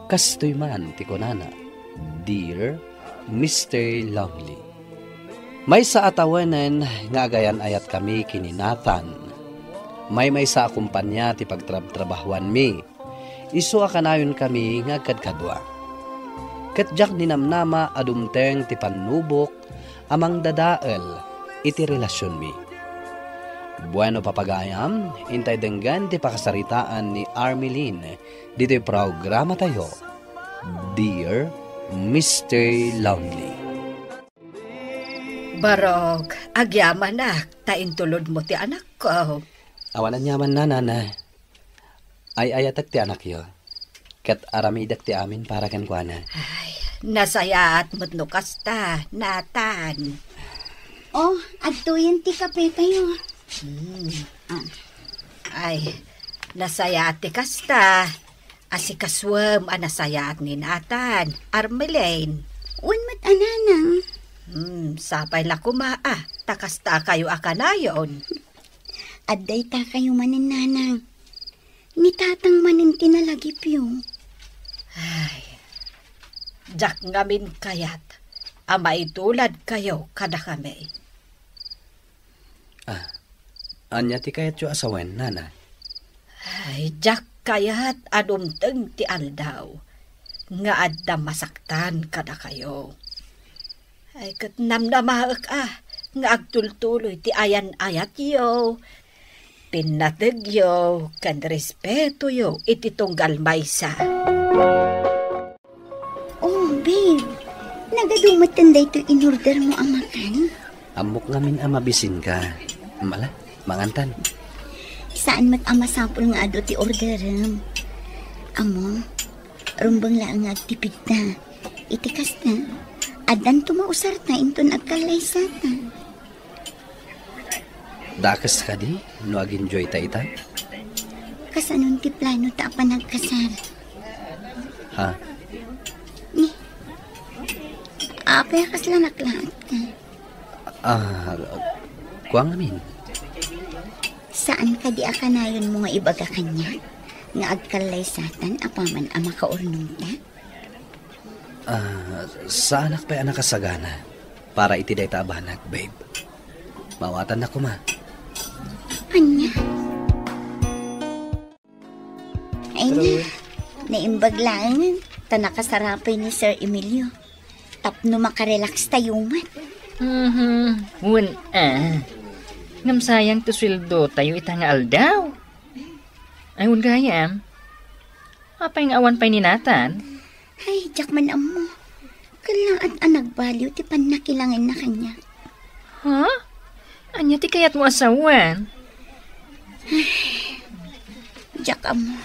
Kastoy man ti kunana. Dear Mr. Lovely. May sa atawanan nga agayan ayat kami kininatan. May sa akumpanya ti pagtrabahuan mi. Isu akanayon kami nga kadkadwa. Katjak ninamnama adumteng ti panubok amang dadael iti relasyon mi. Bueno papagayam, intay denggan ti pakasaritaan ni Armelin dito'y programa tayo, Dear Mr. Lonely. Barog, agyaman na, taintulod mo ti anak ko. Awanan yaman na, nana. Ay ayatak ti anak yo. Kat aramidak ti amin para kan kuana. Ay, nasaya at mutno kasta, natan. Oh, agtuyan ti kape tayo. Ay, nasaya at ti kasta. Asikaswam anasaya at ni natan, Armelin. Unmat ananang. Sapay la kumaa, takasta kayo akanayon. Adday ta kayo manin nanang. Ni tatang manin tinalagip yung. Ay, jak ngamin kayat, ama itulad kayo kada kami. Anya ti kayat yung asawen, nana? Ay, jak kayat adumteng ti aldaw, nga adda masaktan kada kayo. Ay, kat namnamaak nga agtultuloy ti ayan-ayat yo, pinatag yo, kan respeto yo, iti tunggal maysa. Oh, babe, nagadumat day to in-order mo ang makan? Amok ngamin amabisin ka. Mala, mangantan. Saan mat amasapol nga ado ti orderam? Amo, rumbang lang nga agtipid na. Itikas na. Adan tumausar na inton agkalay sata. Dakas ka di? No ag-enjoy ta ita? Kasanong ti plano ta pa nagkasar? Ha? Ni, apay kas lang naklaat ka. Kuang amin. Saan ka di akanayon mo nga ibaga kanya? Nga agkalay satan apaman ama kaurnong ta? Sa anak pa anak kasagana para iti day tabanak, babe. Mawatan na ko ma. Anya? Ay na, naimbag lang tanakasarapay ni Sir Emilio. Tapno makarelax tayo man. Ngam sayang to sweldo tayo itangal daw. Ayun gayam. Apa yung awan pa ni Nathan? Ay, jak man amo. Kalaat ang nagbaliw ti panakilangan na kanya. Ha? Anya ti kayat mo asawan? Diyak amo.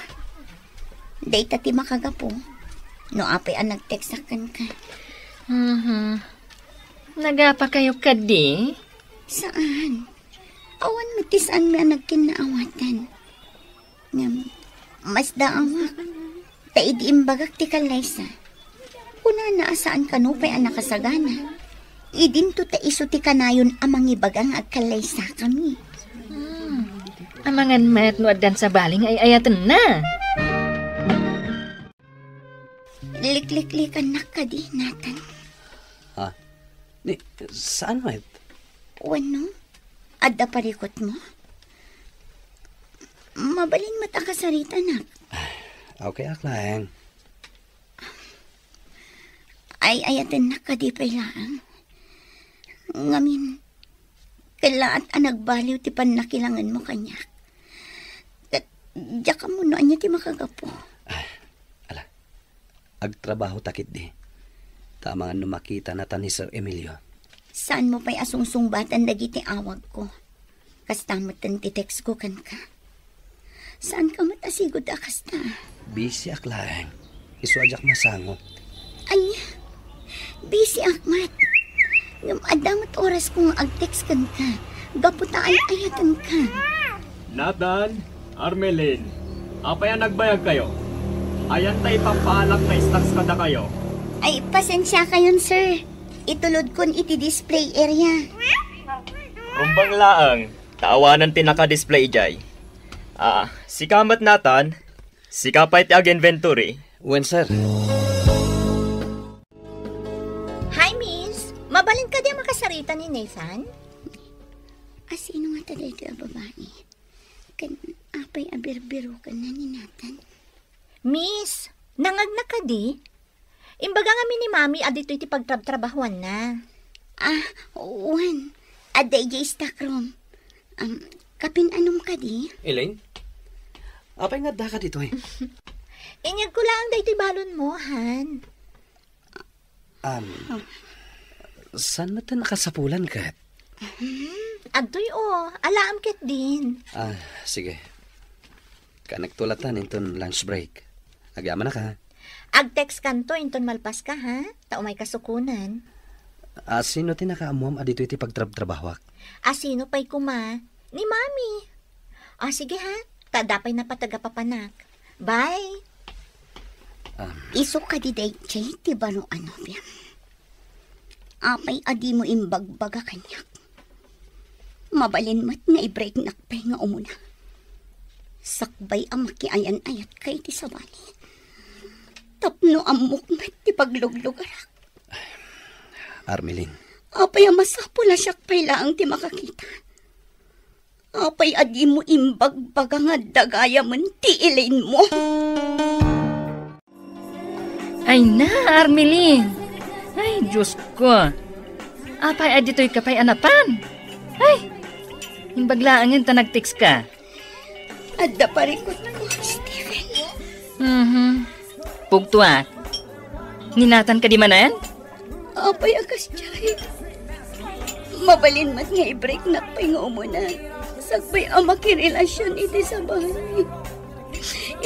Data ti makagapo. No apay ang nag-textakan ka. Nagapa kayo kadi? Saan? Awan matisaan mi ang nagkinaawatan. Ngam, mas daawak. Taidi imbagak ti kalaysa. Kuna na asaan kanupay ang nakasagana. Idinto ta iso ti kanayon amang ibagang agkalaysa kami. Amangan mat no addan sa baling ay ayatan na. Likliklikan na kadi natan. Ha? Saan mat? Wano? Adda parikot mo? Mabalin mata ka sarita nak. Okay, aklang. Ay ayatan na kadi pailaan. Ngamin, kalaat ang nagbaliw ti panakilangan mo kanya. Diyak ka mo noan niya ti makagapo. Agtrabaho takit di. Tama nga numakita na ta ni Sir Emilio. Saan mo pa'y asungsungbatan dagiti awag ko? Kastamot tan ti text ko kan ka. Saan ka matasigod akas na? Busy aklang. Isuadyak masango. Anya, busy akmat. Ngam adamat oras kong ag-text kan ka. Gaputa ay ayatan ka. Nathan, Armelin, apay ang nagbayag kayo? Ayan tayo pampaalak na stocks kada kayo. Ay, pasensya kayon, sir. Itulod kon iti display area. Rumbang laang, taawanan ti naka-display jay. Si kamat Nathan, si kapay ti ag-inventory. When, sir? Hi, miss. Mabalin ka di makasarita ni Nathan? Sino nga taday ito babae? Kan apay abirbiro ka na ni Nathan. Miss, nangagna ka di? Imbaga nga ni mami adito iti pagtrabahuan na. Uwan. Aday jay stockroom. Kapin-anom ka di? Elaine? Apay nga da ka dito eh. Inyag ko lang da iti balon mo, Han. Saan mo ito nakasapulan ka? Agtoy alaam ket din. Sige. Kanagtulatan inton lunch break. Agyaman na ka. Ag-text kanto inton malpas ka, ha? Tao may kasukunan. Sino tinakaamuam adito iti pagtrabahawak? Sino pa'y kuma? Ni mami. Sige ha. Tadapay na patagapapanak. Bye. Iso ka di day, Chay, tiba no ano, Biam. Apay adi mo imbagbaga kanyak. Mabalin mat nga i-break nakpay nga umuna. Sakbay ang makiayan ayat kay ti sabali. Tapno amok mat ti pagluglugarak. Armelin. Apay ang masapula siyak pailaang ti makakita. Apay adi mo imbagbaga nga dagaya man ti Elaine mo. Ay na, Armelin. Ay, Diyos ko. Apay adito'y kapay anatan. Ay, imbaglaangin ta nag-text ka. Adda parikot ko, Stephen. Pugtuat. Ninatan ka di manan? Apay akas Chay. Mabalin mat nga i-break na pa'y nga umunan. Sagbay ang makirelasyon iti sa bahay.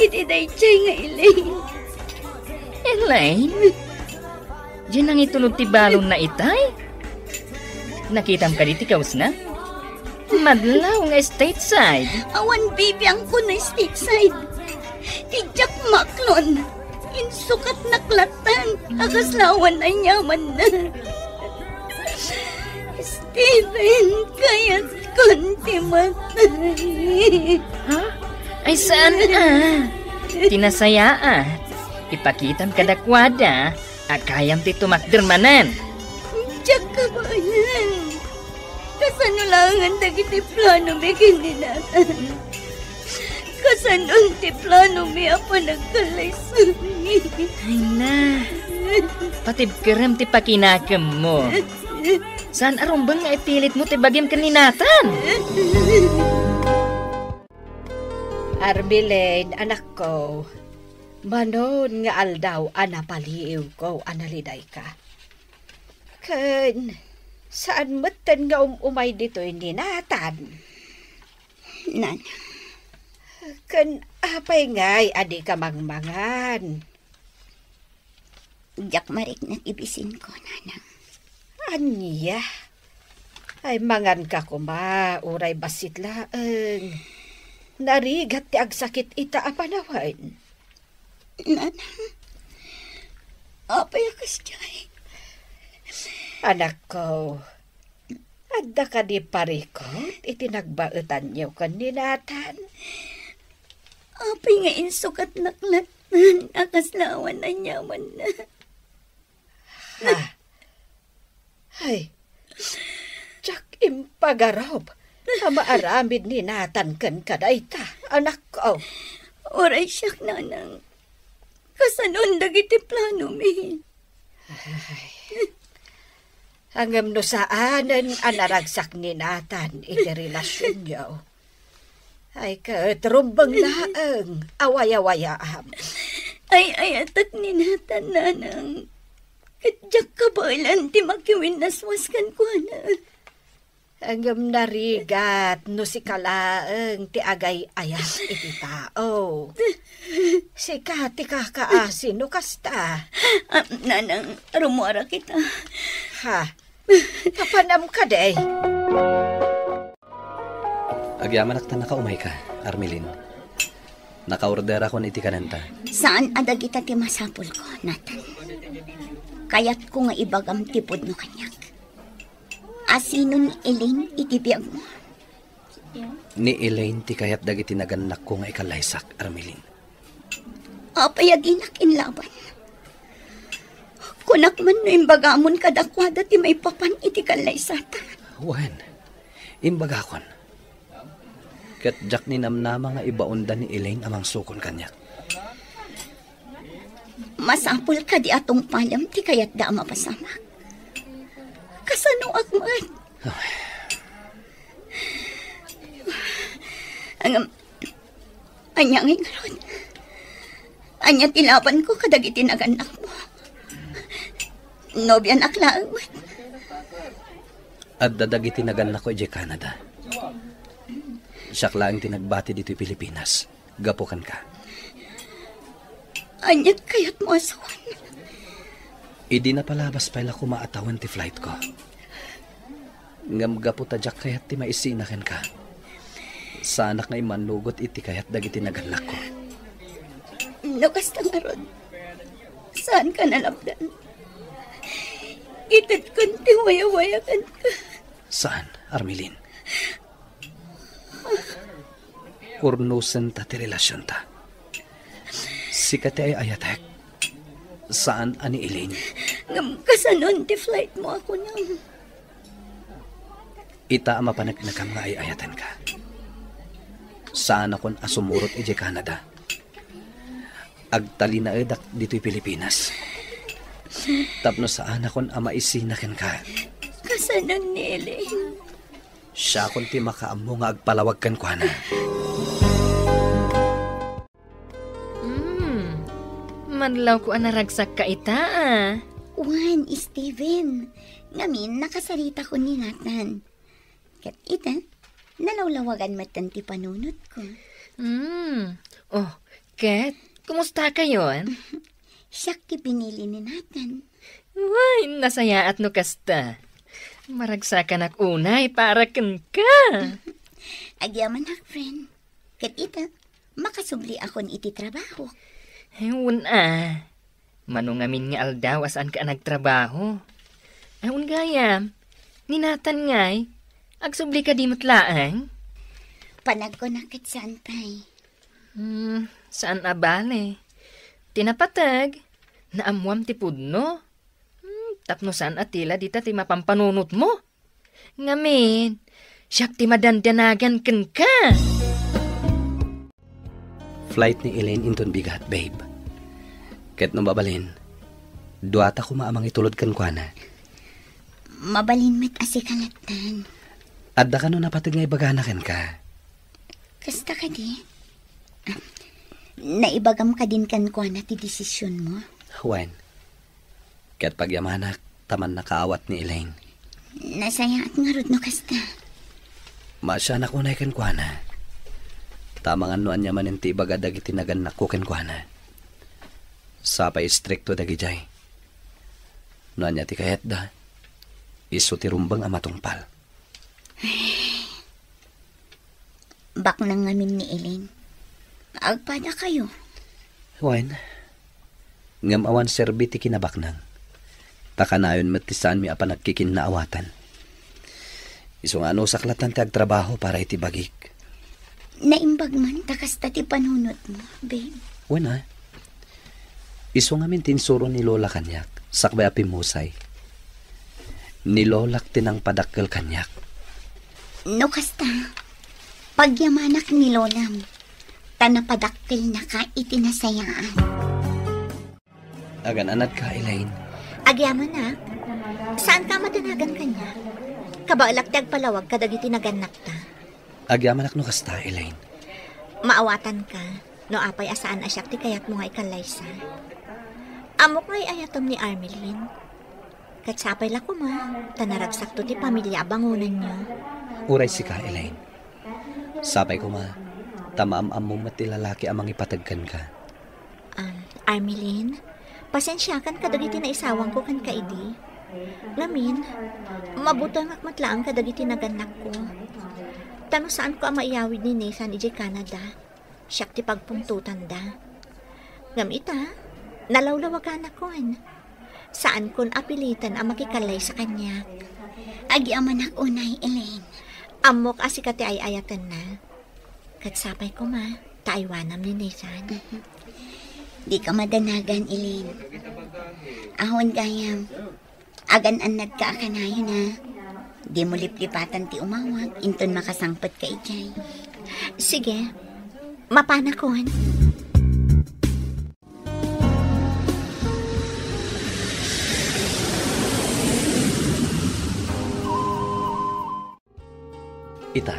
Iti day Chay nga Elaine. Elaine? Diyan ang itulog ti balon na itay? Nakitam ka diti kaus na? Madlaw nga stateside. Awan bibiyang ko na stateside. Ti Jack Macklon. Insukat naklatan. Akaslawan na yaman na. Stephen, kaya't konti matay. Ha? Ay saan Tinasayaat. Ipakitam kadakwada. Akayam ti tumakdermanan. Diyak ka ba yan? Kasanulangan dagiti plano may kintinatan. Kasanun ti plano may apa nagkalaysay. Ay na. Patibkerem ti pakinakam mo. Saan arumbang nga ipilit mo ti bagim kaninatan? Armelin, anak ko. Manon nga aldaw anapaliw ko analiday ka. Ken, saan matan nga umay dito'y ninatan? Nan, Ken, apay ngay, adi ka mangmangan. jak marik na ibisin ko, nanang. Anya? Ay, mangan ka kuma, uray basit laeng. Narigat ti agsakit ita apanawan. Nanang, apay akas jay. Anak ko, adda ka di parikot, itinagbaetan niyo kaninatan. Apay nga insukat naklatan, akas lawan na nyaman na. Ha? Ay, tsak impagarob, amaaramid ni Nathan kan kadayta, anak ko. Oray siyak, nanang. Kasanon dagiti plano mi. Hangam no saanan anaragsak ni Nathan iti relasyon niyo. Ay katrumbang laeng, awaya-wayaam. Ay ayatat ni Nathan, nanang. Kadyak kabalan ti makiwin naswaskan ko na. Hangam narigat no si kalaeng ti agay ayas iti tao. Si kati kakaasin no kasta. Nanang, rumora kita. Ha? Kapanam ka day. Agyaman akta nakaumay ka, Armelin. Nakaorder ako iti kananta. Saan adag ita ti masapul ko, Nathan? Kaya't ko nga ibagam tipod no kanyak. Asino ni Elaine itibiyag mo? Ni Elaine ti kayat dagiti naganak ko nga ikalaysak, Armelin. Apayaginak inlaban. Kunak man no imbagamon kadakwada ti may papan iti kalaysata. Wen, imbagakon. Kat jak ni namnama nga ibaundan ni Elaine amang sukon kanyak. Masapul ka di atong palam ti kayat da mapasamak. Kasano akmat? Anya ngayon. Anya tilaban ko kadagiti naganak mo. Nobyan aklaan mo. At dadagiti naganak ko iti Canada. Siyak lang tinagbati dito Pilipinas. Gapukan ka. Anya kayat mo asawan. Idi na palabas pala kumaatawan ti flight ko. Ngam gapo tadyak kayat ti maisinakan ka. Sanak na imanugot iti kayat dagiti naganak ko. Nakas tangarod. Saan ka nalabdan? Itat kan ti waya-wayakan ka. Saan, Armelin? Kurnusen ta ti relasyon ta. Sikat ay ayatek. Saan ani Elaine? Ngam kasanon ti flight mo ako nang. Ita ama panagnakam nga ay ayatan ka. Saan akon asumurot iti Canada? Agtali na edak dito'y Pilipinas. Tapno saan akon ama isinaken ka. Kasanon ni Elaine. Siya akon ti makaamo nga agpalawag kan kwa na. Manlaw ko anaragsak ka ita Juan, Steven. Ngamin, nakasarita ko ni Nathan. Kat ita, nalawlawagan matan ti panunot ko. Oh, Kat, kumusta ka yon? Siyak ti pinili ni Nathan. Uy, nasaya at no kasta. Maragsakan ak unay para ken ka. Agyaman hak, friend. Kat ita, makasubli akon iti trabaho. Ewan manungamin nga aldaw asaan ka nagtrabaho. Ewan gaya, ninatan ngay, agsubli ka di matlaang. Panag ko nakit saan tay. Saan abale? Tinapatag, naamuam ti pudno. Tapno saan atila dita ti mapampanunot mo. Ngamin, siyak ti madandanagan ken ka. Flight ni Elaine inton bigat, babe. Ket no babalin, duata ko maamang itulod kan kwa na. Mabalin met asikalatan. Adda ka no napatag nga ibaganakan ka. Kasta ka di? Naibagam ka din kan kwa na ti desisyon mo? Juan, ket pagyamanak, taman nakaawat ni Elaine. Nasaya at nga rod no kasta. Masya na kunay kenkwana. Tamang anuan niya man inti baga dagiti naganak ko kenkwana. Sapay strikto dagijay. Noan niya ti kayat da. Iso ti rumbang amatungpal. Bak nang ngamin ni Elaine. Agpada kayo. Wen, ngam awan serbi ti kinabaknang. Takanayon matisan mi apa nagkikin na awatan. Isong ano saklatan ti agtrabaho para iti bagik. Naimbag man, takasta ti panunot mo, babe. Wen ha? Isong amin tinsuro ni Lola kanyak, sakbay apimusay. Nilolak tinang padakkel kanyak. No kasta, pagyamanak ni Lolam, tanapadakkel na ka itinasayaan. Agan anad ka, Elaine. Agyaman na, saan ka matanagan kanya? Kabaalak ti agpalawag kadagiti naganak ta. Agyaman no kasta, Elaine. Maawatan ka, no apay asaan asyak ti kayat mo nga ikalaysa. Amok ngay ayatom ni Armelin. Katsapay la ko ma, tanaragsak to ti pamilya abangunan niyo. Uray si ka, Elaine. Sapay ko ma, tamaam-am mo mati lalaki amang ipatagkan ka. Armelin, pasensya kan kadagiti na isawang ko kan kaidi. Lamin, mabuto ang akmatlaang kadagiti naganak ko. Tano saan ko ang maiyawid ni Nathan iji Canada. Siyak ti pagpuntutan da. Ngamita, nalawlawagan akon. Saan kon apilitan ang makikalay sa kanya. Agyaman ako na, Elaine. Amok asikati ay ayatan na. Katsapay ko ma, taaywanam ni Nathan. Di ka madanagan, Elaine. Ahon gayam. Agan anad ka akanayo na. Di mo liplipatan ti umawag, inton makasangpat ka ijay. Sige, mapanakon. Ita,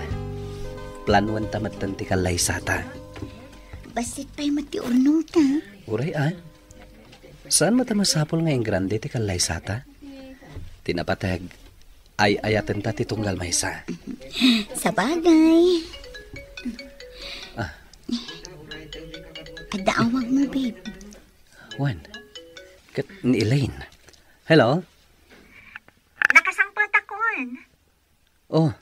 planuan tamatan ti kalay sata. Basit pa'y matiurnong ta. Uray saan matamasapol ngayong grande ti kalay sata? Tinapatag, ay ayaten ta ti tunggal maysa. Sa bagay. Adaawag mo, babe. Wan, kat ni Elaine. Hello? Nakasangpat akon. Oh,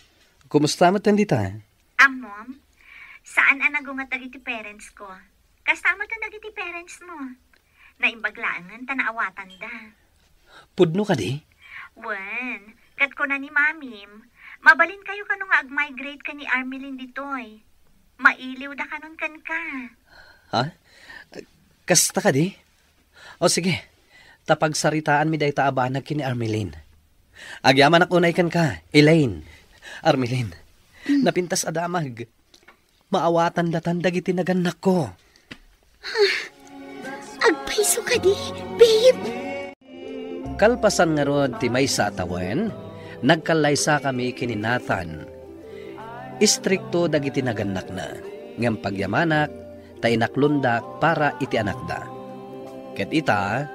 kumusta mo tandita? Mom, saan ang nagungat dagiti parents ko? Kasama ta dagiti parents mo. Naimbaglaan tanaawatan da. Pudno ka di? Wen, kat ko na ni Mamim, mabalin kayo kanong ag-migrate ka ni Armelin ditoy. Mailiw da kanon kan ka. Ha? Kasta ka di? O sige, tapagsaritaan mi day taabanag kini Armelin. Agyaman ak unay kan ka, Elaine. Armelin, napintas adamag. Maawatan datan dagiti naganak ko. Agpaiso ka di, babe. Kalpasan nga rod ti maysa atawen, nagkalaysa kami kini Nathan. Istrikto dagiti naganak na, ngam pagyamanak, tainaklundak para iti anak da. Ket ita,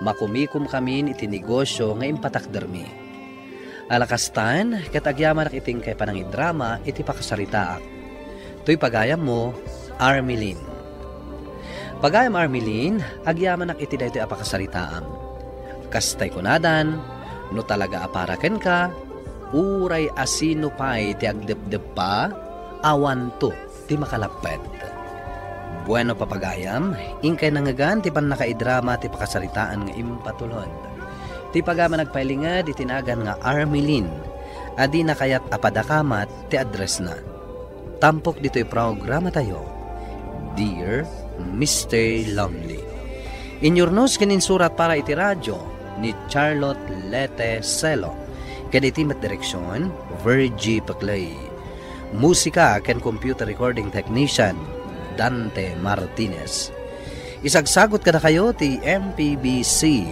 makumikom kami iti negosyo nga impatakdermi. Alakastan, ket agyamanak iting kay panangidrama iti pakasaritaak. Tuy pagayam mo, Armelin. Pagayam Armelin, agyamanak iti daytoy apakasaritaam. Kastay kunadan, no talaga aparaken ka, uray asino pa'y ti agdep-dep pa, awan to ti makalapet. Bueno papagayam, ingkay nangagan ti pan nakaidrama ti pakasaritaan nga impatulod. Ti pagama nagpailingad itinagan nga Armelin, adi na kayat apadakamat ti address na. Tampok dito'y programa tayo, Dear Mr. Lonely. Inyurnos kaninsurat para iti radyo ni Charlotte Lete Celo. Kaditi mat direksyon, Virgie Paclay. Musika ken computer recording technician, Dante Martinez. Isagsagot kada kayo ti MPBC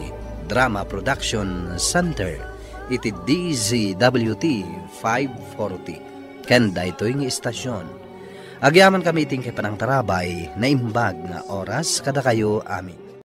Drama Production Center iti DZWT 540. Kenda ito'y nga istasyon. Agyaman kami iting kay panang tarabay na imbag nga oras kada kayo amin.